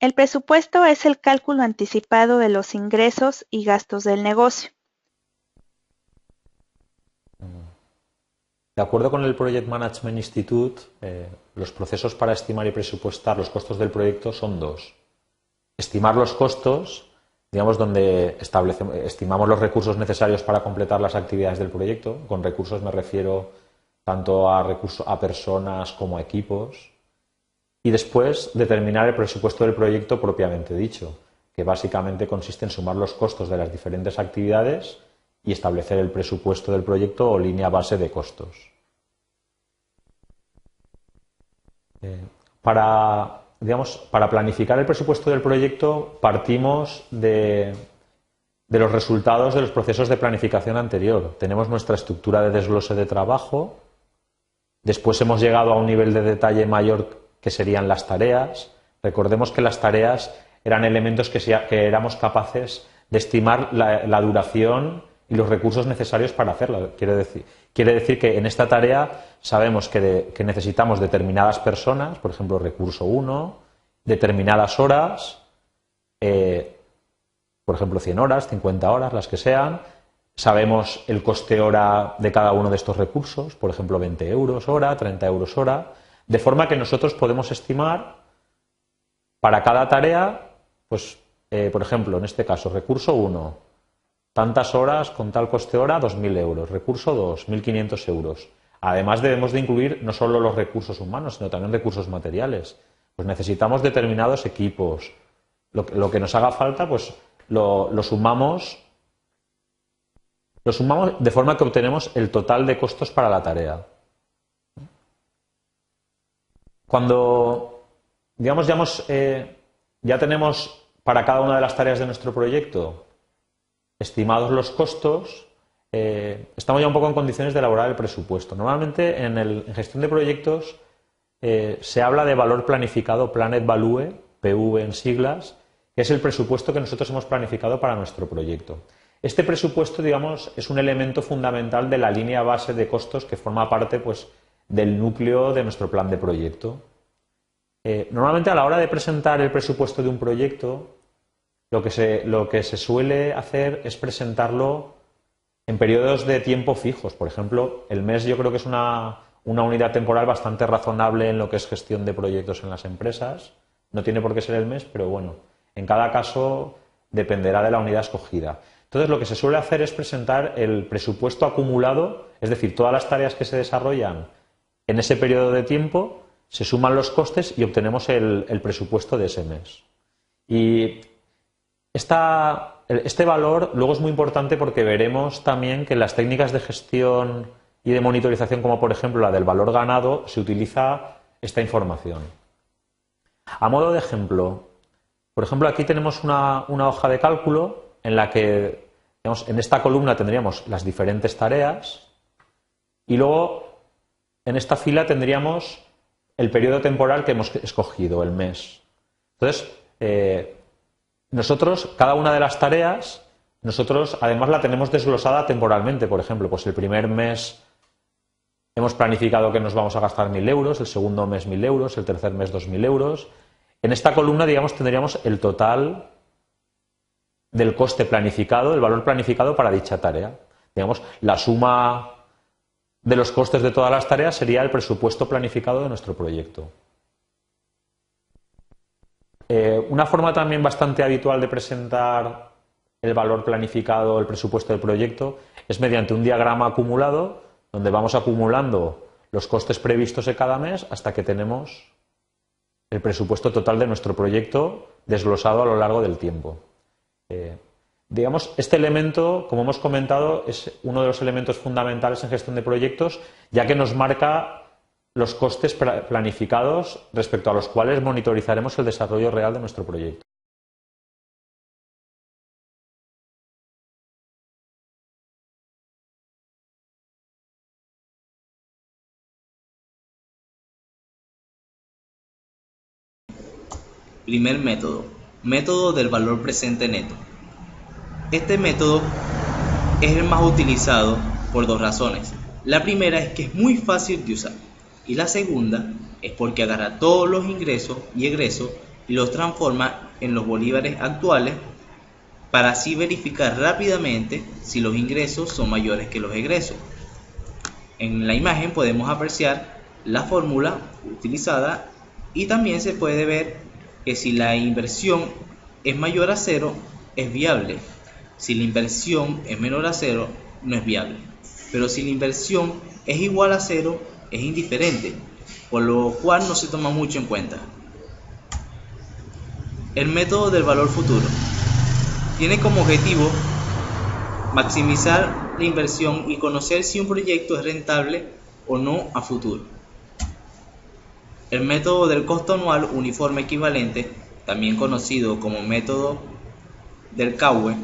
El presupuesto es el cálculo anticipado de los ingresos y gastos del negocio. De acuerdo con el Project Management Institute, los procesos para estimar y presupuestar los costos del proyecto son dos. Estimar los costos, digamos, donde estimamos los recursos necesarios para completar las actividades del proyecto. Con recursos me refiero tanto a personas como a equipos. Y después determinar el presupuesto del proyecto propiamente dicho, que básicamente consiste en sumar los costos de las diferentes actividades y establecer el presupuesto del proyecto o línea base de costos. Para planificar el presupuesto del proyecto partimos de los resultados de los procesos de planificación anterior. Tenemos nuestra estructura de desglose de trabajo, después hemos llegado a un nivel de detalle mayor que serían las tareas. Recordemos que las tareas eran elementos que éramos capaces de estimar la duración y los recursos necesarios para hacerla. Quiere decir que en esta tarea sabemos que necesitamos determinadas personas, por ejemplo, recurso 1, determinadas horas, por ejemplo, 100 horas, 50 horas, las que sean. Sabemos el coste hora de cada uno de estos recursos, por ejemplo, 20 euros hora, 30 euros hora, de forma que nosotros podemos estimar para cada tarea, pues, por ejemplo, en este caso, recurso 1, tantas horas con tal coste hora, 2.000 euros. Recurso 2, 1.500 euros. Además, debemos de incluir no solo los recursos humanos, sino también recursos materiales. Pues necesitamos determinados equipos. Lo que nos haga falta, pues lo sumamos de forma que obtenemos el total de costos para la tarea. Cuando, digamos, ya tenemos para cada una de las tareas de nuestro proyecto estimados los costos, estamos ya un poco en condiciones de elaborar el presupuesto. Normalmente en gestión de proyectos se habla de valor planificado, Planet Value, PV en siglas, que es el presupuesto que nosotros hemos planificado para nuestro proyecto. Este presupuesto, digamos, es un elemento fundamental de la línea base de costos que forma parte, pues, del núcleo de nuestro plan de proyecto. Normalmente a la hora de presentar el presupuesto de un proyecto, lo que se suele hacer es presentarlo en periodos de tiempo fijos. Por ejemplo, el mes yo creo que es una unidad temporal bastante razonable en lo que es gestión de proyectos en las empresas. No tiene por qué ser el mes, pero bueno, en cada caso dependerá de la unidad escogida. Entonces, lo que se suele hacer es presentar el presupuesto acumulado, es decir, todas las tareas que se desarrollan en ese periodo de tiempo, se suman los costes y obtenemos el presupuesto de ese mes. Y este valor luego es muy importante porque veremos también que en las técnicas de gestión y de monitorización, como por ejemplo la del valor ganado, se utiliza esta información. A modo de ejemplo, por ejemplo, aquí tenemos una hoja de cálculo en la que, digamos, en esta columna tendríamos las diferentes tareas y luego en esta fila tendríamos el periodo temporal que hemos escogido, el mes. Entonces, nosotros, cada una de las tareas, nosotros además la tenemos desglosada temporalmente. Por ejemplo, pues el primer mes hemos planificado que nos vamos a gastar 1.000 euros, el segundo mes 1.000 euros, el tercer mes 2.000 euros. En esta columna, digamos, tendríamos el total del coste planificado, el valor planificado para dicha tarea. Digamos, la suma de los costes de todas las tareas sería el presupuesto planificado de nuestro proyecto. Una forma también bastante habitual de presentar el valor planificado, el presupuesto del proyecto, es mediante un diagrama acumulado, donde vamos acumulando los costes previstos de cada mes hasta que tenemos el presupuesto total de nuestro proyecto desglosado a lo largo del tiempo. Digamos, este elemento, como hemos comentado, es uno de los elementos fundamentales en gestión de proyectos, ya que nos marca los costes planificados respecto a los cuales monitorizaremos el desarrollo real de nuestro proyecto. Primer método, método del valor presente neto. Este método es el más utilizado por dos razones. La primera es que es muy fácil de usar y la segunda es porque agarra todos los ingresos y egresos y los transforma en los bolívares actuales para así verificar rápidamente si los ingresos son mayores que los egresos. En la imagen podemos apreciar la fórmula utilizada y también se puede ver que si la inversión es mayor a cero es viable, si la inversión es menor a cero no es viable, pero si la inversión es igual a cero es indiferente, por lo cual no se toma mucho en cuenta. El método del valor futuro tiene como objetivo maximizar la inversión y conocer si un proyecto es rentable o no a futuro. El método del costo anual uniforme equivalente, también conocido como método del CAUE,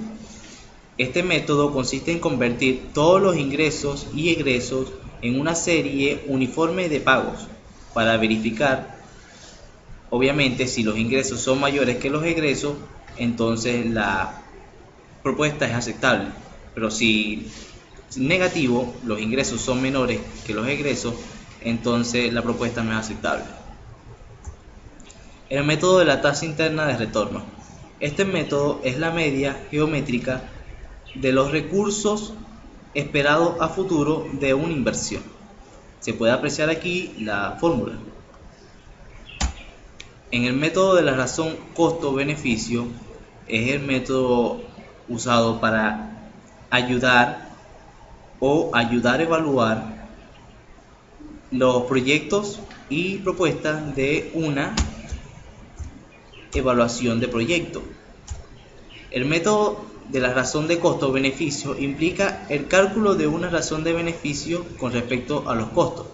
este método consiste en convertir todos los ingresos y egresos en una serie uniforme de pagos para verificar, obviamente, si los ingresos son mayores que los egresos, entonces la propuesta es aceptable, pero si negativo, los ingresos son menores que los egresos, entonces la propuesta no es aceptable. El método de la tasa interna de retorno. Este método es la media geométrica de los recursos esperados a futuro de una inversión. Se puede apreciar aquí la fórmula. En el método de la razón costo-beneficio es el método usado para ayudar a evaluar los proyectos y propuestas de una evaluación de proyecto. El método de la razón de costo-beneficio implica el cálculo de una razón de beneficio con respecto a los costos.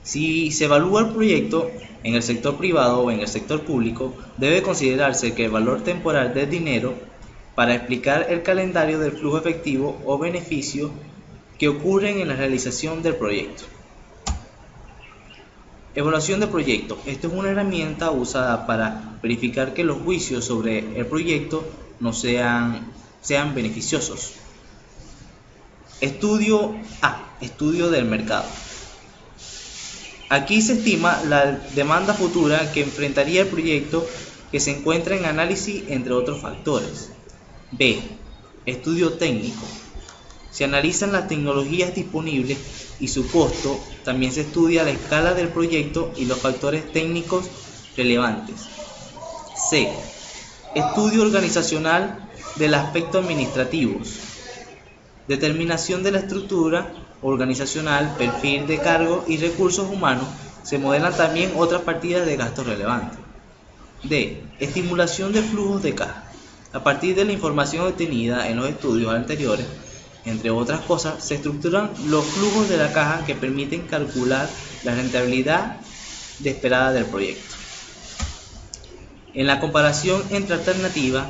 Si se evalúa el proyecto en el sector privado o en el sector público, debe considerarse que el valor temporal del dinero para explicar el calendario del flujo efectivo o beneficio que ocurren en la realización del proyecto. Evaluación de proyecto. Esto es una herramienta usada para verificar que los juicios sobre el proyecto no sean beneficiosos. Estudio del mercado. Aquí se estima la demanda futura que enfrentaría el proyecto que se encuentra en análisis entre otros factores. B. Estudio técnico. Se analizan las tecnologías disponibles y su costo. También se estudia la escala del proyecto y los factores técnicos relevantes. C. Estudio organizacional del aspecto administrativo. Determinación de la estructura organizacional, perfil de cargos y recursos humanos. Se modelan también otras partidas de gastos relevantes. D. Estimulación de flujos de caja. A partir de la información obtenida en los estudios anteriores, entre otras cosas, se estructuran los flujos de la caja que permiten calcular la rentabilidad esperada del proyecto. En la comparación entre alternativas,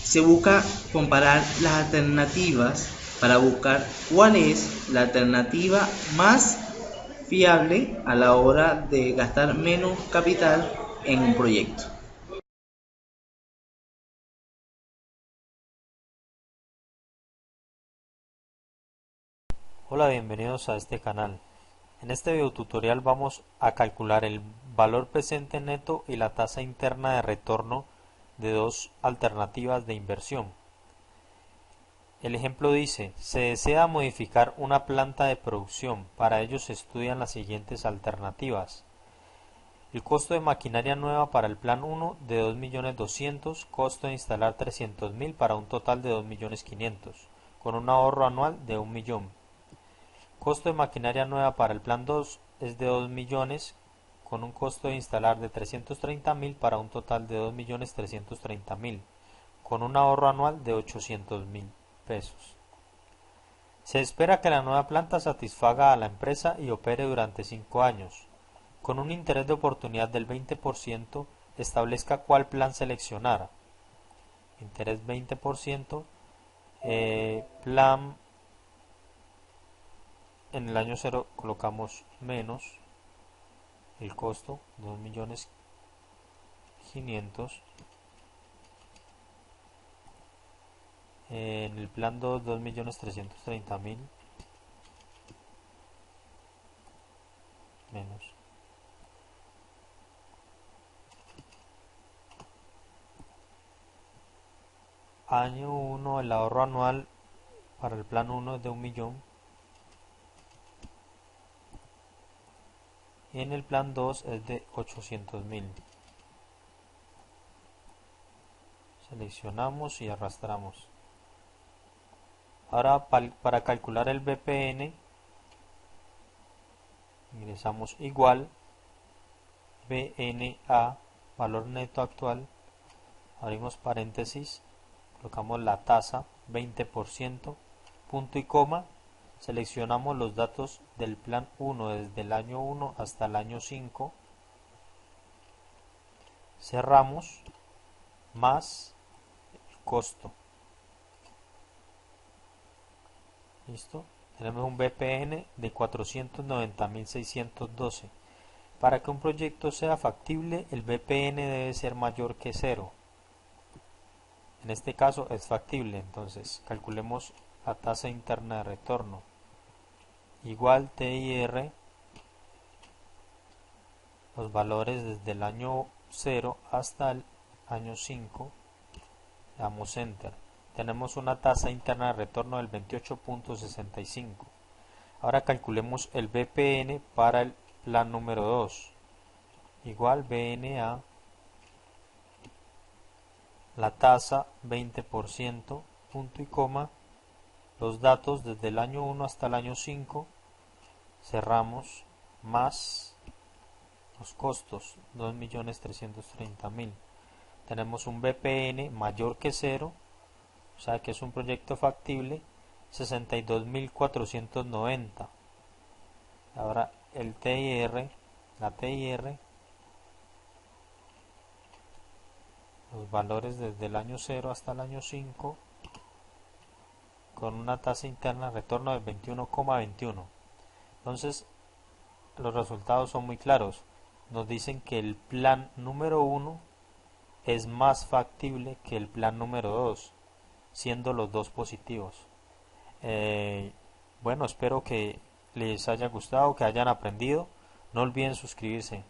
se busca comparar las alternativas para buscar cuál es la alternativa más fiable a la hora de gastar menos capital en un proyecto. Hola, bienvenidos a este canal. En este video tutorial vamos a calcular el valor presente neto y la tasa interna de retorno de dos alternativas de inversión. El ejemplo dice: se desea modificar una planta de producción. Para ello se estudian las siguientes alternativas. El costo de maquinaria nueva para el plan 1 de 2.200.000, costo de instalar 300.000 para un total de 2.500.000, con un ahorro anual de 1 millón. Costo de maquinaria nueva para el plan 2 es de 2 millones, con un costo de instalar de 330.000 para un total de 2.330.000, con un ahorro anual de 800.000 pesos. Se espera que la nueva planta satisfaga a la empresa y opere durante 5 años. Con un interés de oportunidad del 20%, establezca cuál plan seleccionar. Interés 20%, plan. En el año 0 colocamos menos el costo, 2.500.000. En el plan 2, 2.330.000 menos. Año 1 el ahorro anual para el plan 1 es de 1.000.000 y en el plan 2 es de 800.000. Seleccionamos y arrastramos. Ahora para calcular el BPN ingresamos igual BNA, valor neto actual, abrimos paréntesis, colocamos la tasa 20%, punto y coma, seleccionamos los datos del plan 1 desde el año 1 hasta el año 5, cerramos, más el costo. Listo, tenemos un BPN de 490.612. Para que un proyecto sea factible, el BPN debe ser mayor que 0. En este caso es factible, entonces calculemos la tasa interna de retorno. Igual TIR, los valores desde el año 0 hasta el año 5, damos Enter. Tenemos una tasa interna de retorno del 28.65. Ahora calculemos el BPN para el plan número 2. Igual BNA, la tasa 20%, punto y coma, los datos desde el año 1 hasta el año 5, cerramos, más los costos, 2.330.000. Tenemos un BPN mayor que 0, o sea que es un proyecto factible, 62.490. Ahora el TIR, la TIR, los valores desde el año 0 hasta el año 5, con una tasa interna de retorno del 21,21. Entonces los resultados son muy claros, nos dicen que el plan número 1 es más factible que el plan número 2, siendo los dos positivos. Bueno, espero que les haya gustado, que hayan aprendido. No olviden suscribirse.